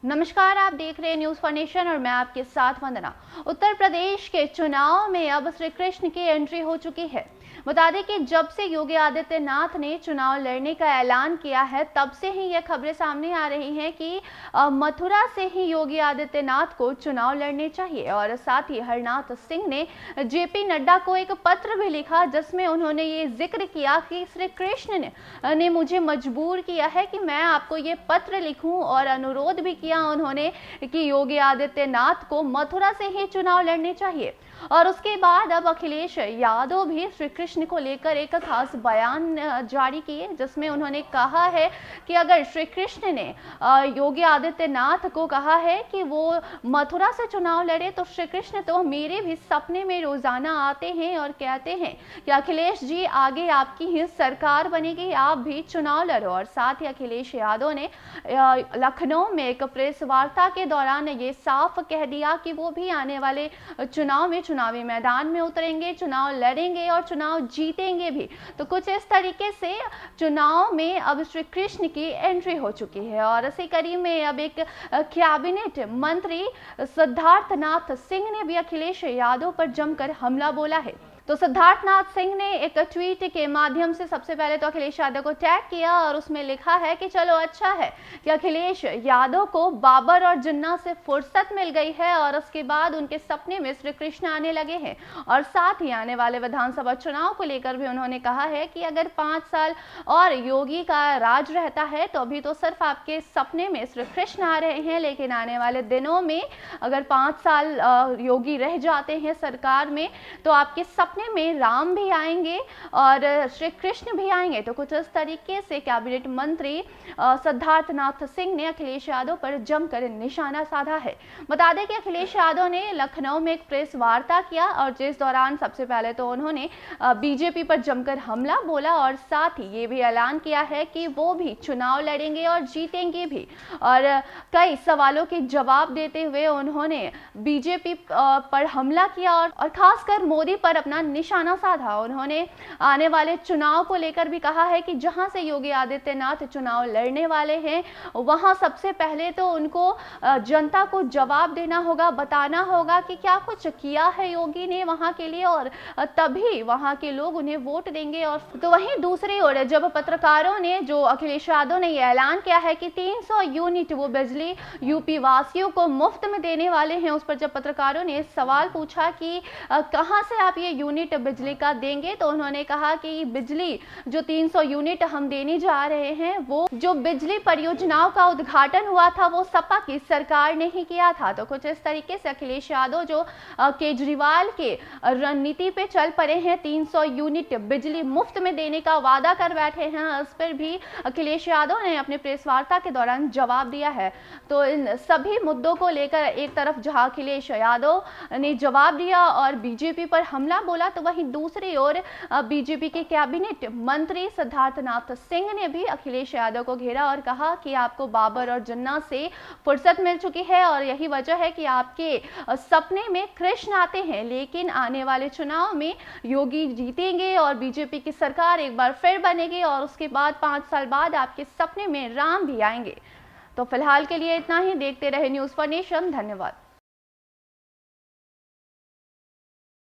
नमस्कार, आप देख रहे हैं न्यूज फॉर नेशन और मैं आपके साथ वंदना। उत्तर प्रदेश के चुनाव में अब श्री कृष्ण की एंट्री हो चुकी है। बता दें कि जब से योगी आदित्यनाथ ने चुनाव लड़ने का ऐलान किया है, तब से ही यह खबरें सामने आ रही हैं कि मथुरा से ही योगी आदित्यनाथ को चुनाव लड़ने चाहिए। और साथ ही हरनाथ सिंह ने जेपी नड्डा को एक पत्र भी लिखा, जिसमें उन्होंने ये जिक्र किया कि श्री कृष्ण ने मुझे मजबूर किया है कि मैं आपको ये पत्र लिखूं, और अनुरोध भी किया उन्होंने कि योगी आदित्यनाथ को मथुरा से ही चुनाव लड़ने चाहिए। और उसके बाद अब अखिलेश यादव भी श्री कृष्ण को लेकर एक खास बयान जारी किए, जिसमें उन्होंने कहा है कि अगर श्री कृष्ण ने योगी आदित्यनाथ को कहा है कि वो मथुरा से चुनाव लड़े, तो श्री कृष्ण तो मेरे भी सपने में रोजाना आते हैं और कहते हैं कि अखिलेश जी, आगे आपकी ही सरकार बनेगी, आप भी चुनाव लड़ो। और साथ ही अखिलेश यादव ने लखनऊ में एक प्रेस वार्ता के दौरान ये साफ कह दिया कि वो भी आने वाले चुनाव में चुनावी मैदान में उतरेंगे, चुनाव लड़ेंगे और चुनाव जीतेंगे भी। तो कुछ इस तरीके से चुनाव में अब श्री कृष्ण की एंट्री हो चुकी है। और इसी कड़ी में अब एक कैबिनेट मंत्री सिद्धार्थनाथ सिंह ने भी अखिलेश यादव पर जमकर हमला बोला है। तो सिद्धार्थनाथ सिंह ने एक ट्वीट के माध्यम से सबसे पहले तो अखिलेश यादव को टैग किया और उसमें लिखा है कि चलो अच्छा है कि अखिलेश यादव को बाबर और जिन्ना से फुर्सत मिल गई है और उसके बाद उनके सपने में श्री कृष्ण आने लगे हैं। और साथ ही आने वाले विधानसभा चुनाव को लेकर भी उन्होंने कहा है कि अगर 5 साल और योगी का राज रहता है, तो अभी तो सिर्फ आपके सपने में श्री कृष्ण आ रहे हैं, लेकिन आने वाले दिनों में अगर 5 साल योगी रह जाते हैं सरकार में, तो आपके सपने में राम भी आएंगे और श्री कृष्ण भी आएंगे। तो कुछ इस तरीके से कैबिनेट मंत्री सिद्धार्थनाथ सिंह ने अखिलेश यादव पर जमकर निशाना साधा है। बता दें कि अखिलेश यादव ने लखनऊ में एक प्रेस वार्ता किया और जिस दौरान सबसे पहले तो उन्होंने बीजेपी पर जमकर हमला बोला और साथ ही ये भी ऐलान किया है कि वो भी चुनाव लड़ेंगे और जीतेंगे भी। और कई सवालों के जवाब देते हुए उन्होंने बीजेपी पर हमला किया और खासकर मोदी पर अपना निशाना साधा। उन्होंने आने वाले चुनाव को लेकर भी कहा है कि जहां से योगी आदित्यनाथ चुनाव लड़ने वाले हैं, वहां सबसे पहले तो उनको जनता को जवाब देना होगा, बताना होगा कि क्या कुछ किया है योगी ने वहां के लिए, और तभी वहां के लोग उन्हें वोट देंगे। और तो वहीं दूसरी ओर जब पत्रकारों ने, जो अखिलेश यादव ने यह ऐलान किया है कि 300 यूनिट वो बिजली यूपी वासियों को मुफ्त में देने वाले हैं, उस पर जब पत्रकारों ने सवाल पूछा कि कहां से आप ये यूनिट बिजली का देंगे, तो उन्होंने कहा कि बिजली जो 300 यूनिट हम देने जा रहे हैं, वो जो बिजली परियोजनाओं का उद्घाटन हुआ था वो सपा की सरकार ने ही किया था। तो कुछ इस तरीके से अखिलेश यादव जो केजरीवाल के रणनीति पे चल पड़े हैं, 300 यूनिट बिजली मुफ्त में देने का वादा कर बैठे हैं, इस पर भी अखिलेश यादव ने अपने प्रेस वार्ता के दौरान जवाब दिया है। तो इन सभी मुद्दों को लेकर एक तरफ जहां अखिलेश यादव ने जवाब दिया और बीजेपी पर हमला बोला, तो वहीं दूसरी ओर बीजेपी के कैबिनेट मंत्री सिद्धार्थनाथ सिंह ने भी अखिलेश यादव को घेरा और कहा कि आपको बाबर और जिन्ना से फुर्सत मिल चुकी है और यही वजह है कि आपके सपने में कृष्ण आते हैं, लेकिन आने वाले चुनाव में योगी जीतेंगे और बीजेपी की सरकार एक बार फिर बनेगी और उसके बाद 5 साल बाद आपके सपने में राम भी आएंगे। तो फिलहाल के लिए इतना ही। देखते रहे न्यूज फॉर नेशन। धन्यवाद।